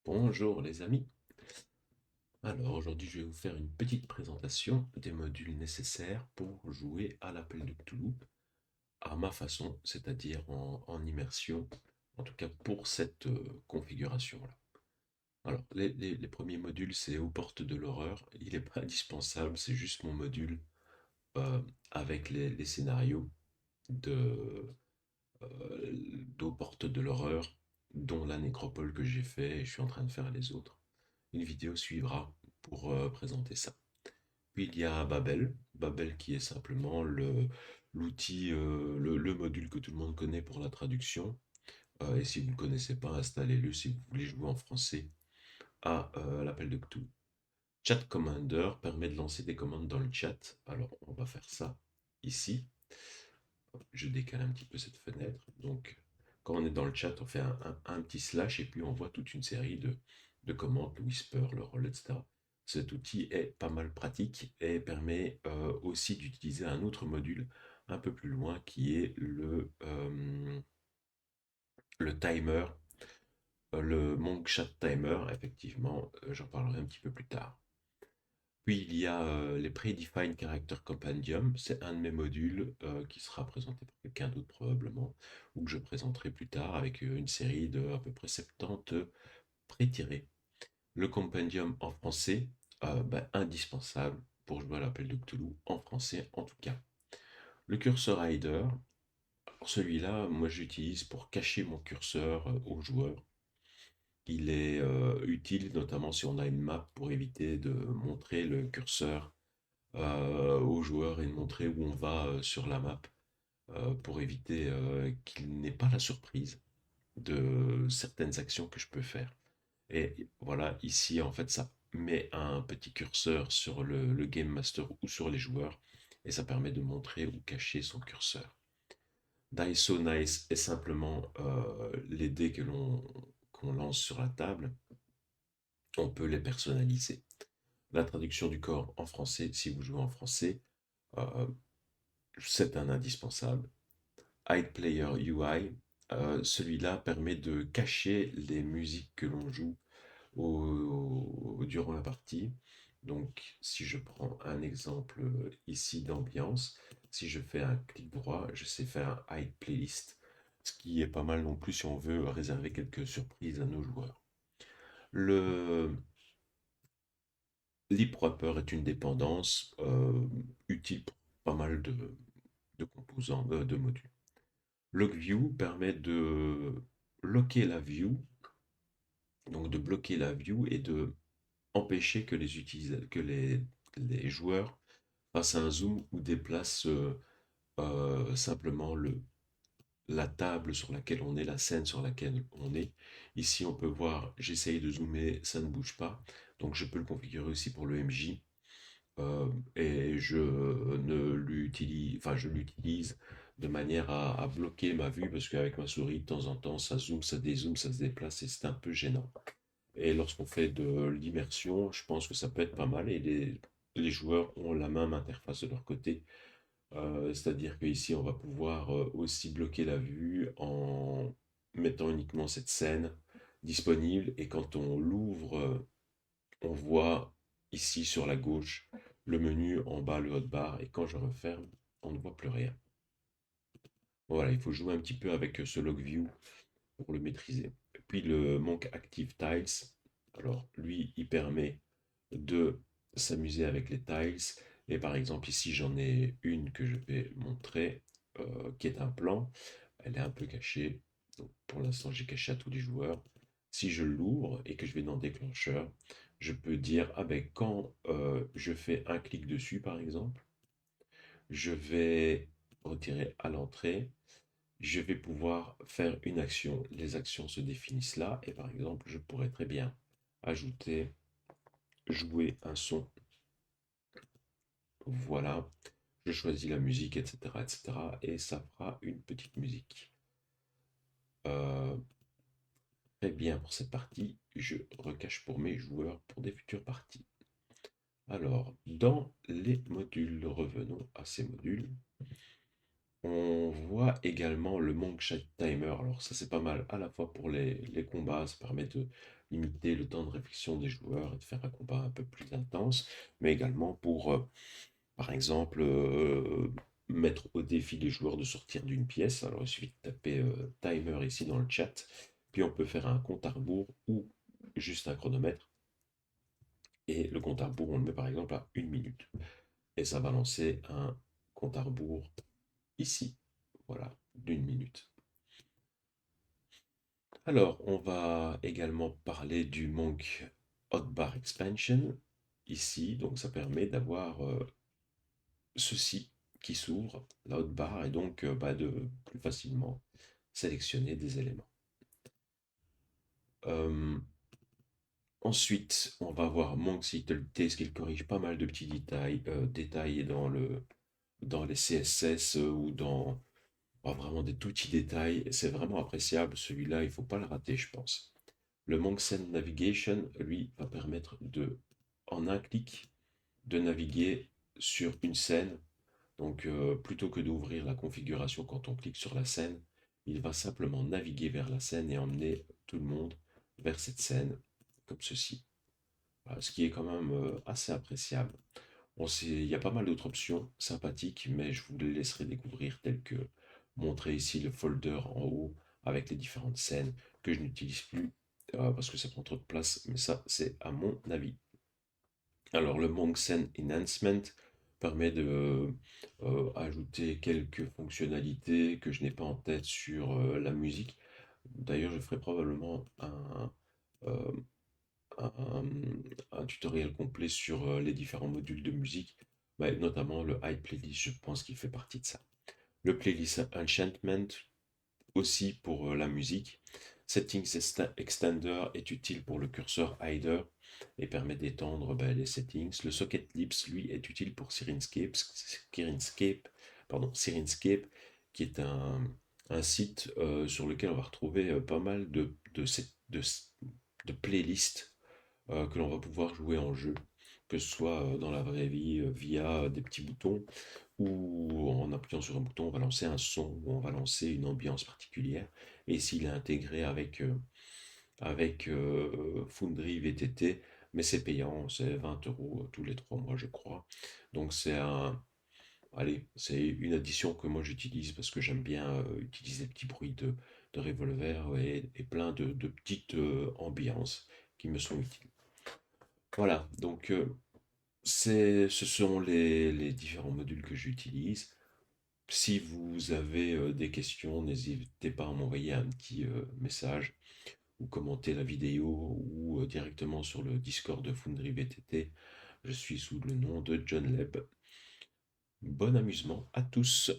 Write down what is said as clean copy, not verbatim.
Bonjour les amis. Alors aujourd'hui je vais vous faire une petite présentation des modules nécessaires pour jouer à l'appel de Cthulhu à ma façon, c'est-à-dire en immersion, en tout cas pour cette configuration-là. Alors les premiers modules c'est aux portes de l'horreur, il n'est pas indispensable, c'est juste mon module euh, avec les scénarios de, d'aux portes de l'horreur, dont la nécropole que j'ai fait et je suis en train de faire les autres. Une vidéo suivra pour présenter ça. Puis il y a Babel, Babel qui est simplement l'outil, le module que tout le monde connaît pour la traduction. Et si vous ne connaissez pas, installez-le si vous voulez jouer en français à l'appel de Cthulhu. Chat Commander permet de lancer des commandes dans le chat. Alors on va faire ça ici. Je décale un petit peu cette fenêtre. Donc quand on est dans le chat, on fait un petit slash et puis on voit toute une série de commandes, le whisper, le roll, etc. Cet outil est pas mal pratique et permet aussi d'utiliser un autre module un peu plus loin qui est le timer, le Monk Chat Timer. Effectivement, j'en parlerai un petit peu plus tard. Puis il y a les Predefined Character Compendium, c'est un de mes modules qui sera présenté par quelqu'un d'autre probablement, ou que je présenterai plus tard avec une série de à peu près 70 pré-tirés. Le compendium en français, indispensable pour jouer à l'appel de Cthulhu, en français en tout cas. Le cursor rider, celui-là, moi j'utilise pour cacher mon curseur au joueur. Il est utile notamment si on a une map pour éviter de montrer le curseur aux joueurs et de montrer où on va sur la map pour éviter qu'il n'ait pas la surprise de certaines actions que je peux faire. Et voilà, ici en fait ça met un petit curseur sur le Game Master ou sur les joueurs et ça permet de montrer ou cacher son curseur. Daiso Nice est simplement les dés qu'on lance sur la table, on peut les personnaliser. La traduction du corps en français, si vous jouez en français, euh, c'est un indispensable. Hide Player UI, celui-là permet de cacher les musiques que l'on joue durant la partie. Donc, si je prends un exemple ici d'ambiance, si je fais un clic droit, je sais faire un hide playlist, ce qui est pas mal non plus si on veut réserver quelques surprises à nos joueurs. Le Lip Wrapper est une dépendance utile pour pas mal de composants, de modules. Lock View permet de locker la view, donc de bloquer la view et de empêcher que les joueurs fassent un zoom ou déplacent simplement la table sur laquelle on est, la scène sur laquelle on est. Ici, on peut voir, j'essaye de zoomer, ça ne bouge pas. Donc, je peux le configurer aussi pour le MJ. Et je ne l'utilise, enfin, je l'utilise de manière à bloquer ma vue parce qu'avec ma souris, de temps en temps, ça zoome, ça dézoome, ça se déplace et c'est un peu gênant. Et lorsqu'on fait de l'immersion, je pense que ça peut être pas mal et les joueurs ont la même interface de leur côté. C'est-à-dire qu'ici, on va pouvoir aussi bloquer la vue en mettant uniquement cette scène disponible et quand on l'ouvre, on voit ici sur la gauche le menu en bas, le hotbar et quand je referme, on ne voit plus rien. Voilà, il faut jouer un petit peu avec ce log view pour le maîtriser. Puis le Monk Active Tiles, alors lui, il permet de s'amuser avec les tiles. Et par exemple, ici, j'en ai une que je vais montrer, qui est un plan. Elle est un peu cachée. Donc, pour l'instant, j'ai caché à tous les joueurs. Si je l'ouvre et que je vais dans déclencheur, je peux dire, ah ben, quand je fais un clic dessus, par exemple, je vais retirer à l'entrée je vais pouvoir faire une action. Les actions se définissent là et par exemple, je pourrais très bien ajouter, jouer un son. Voilà, je choisis la musique, etc., etc. Et ça fera une petite musique. Euh, Très bien pour cette partie. Je recache pour mes joueurs pour des futures parties. Alors, dans les modules, revenons à ces modules. On voit également le Monk Shot Timer. Alors ça c'est pas mal, à la fois pour les combats, ça permet de limiter le temps de réflexion des joueurs et de faire un combat un peu plus intense, mais également pour, par exemple, mettre au défi les joueurs de sortir d'une pièce. Alors il suffit de taper timer ici dans le chat, puis on peut faire un compte à rebours ou juste un chronomètre. Et le compte à rebours, on le met par exemple à 1 minute. Et ça va lancer un compte à rebours ici, voilà, d'1 minute. Alors, on va également parler du Monk Hotbar Expansion ici. Donc, ça permet d'avoir ceci qui s'ouvre, la hotbar, et donc bah, de plus facilement sélectionner des éléments. Euh, Ensuite, on va voir Monk Little Taste qui corrige pas mal de petits détails dans les CSS ou dans vraiment des tout petits détails. C'est vraiment appréciable. Celui-là, il faut pas le rater, je pense. Le Monk Send Navigation, lui, va permettre en un clic, de naviguer sur une scène. Donc, plutôt que d'ouvrir la configuration quand on clique sur la scène, il va simplement naviguer vers la scène et emmener tout le monde vers cette scène, comme ceci. Voilà, ce qui est quand même assez appréciable. Il y a pas mal d'autres options sympathiques, mais je vous les laisserai découvrir, telles que montrer ici le folder en haut avec les différentes scènes que je n'utilise plus parce que ça prend trop de place, mais ça, c'est à mon avis. Alors, le Monk Scene Enhancement permet de ajouter quelques fonctionnalités que je n'ai pas en tête sur la musique. D'ailleurs, je ferai probablement euh, un, un tutoriel complet sur les différents modules de musique, bah, notamment le High Playlist, je pense qu'il fait partie de ça. Le Playlist Enchantment aussi pour la musique. Settings Extender est utile pour le curseur Hider et permet d'étendre les settings. Le Socket Lips, lui, est utile pour Sirenscape, qui est un site sur lequel on va retrouver pas mal de playlists que l'on va pouvoir jouer en jeu, que ce soit dans la vraie vie via des petits boutons ou en appuyant sur un bouton, on va lancer un son ou on va lancer une ambiance particulière. Et s'il est intégré avec Foundry VTT, mais c'est payant, c'est 20 euros tous les 3 mois, je crois. Donc c'est une addition que moi j'utilise parce que j'aime bien utiliser des petits bruits de revolver et plein de petites ambiances qui me sont utiles. Voilà, donc ce sont les différents modules que j'utilise. Si vous avez des questions, n'hésitez pas à m'envoyer un petit message ou commenter la vidéo ou directement sur le Discord de Foundry VTT. Je suis sous le nom de John Leb. Bon amusement à tous.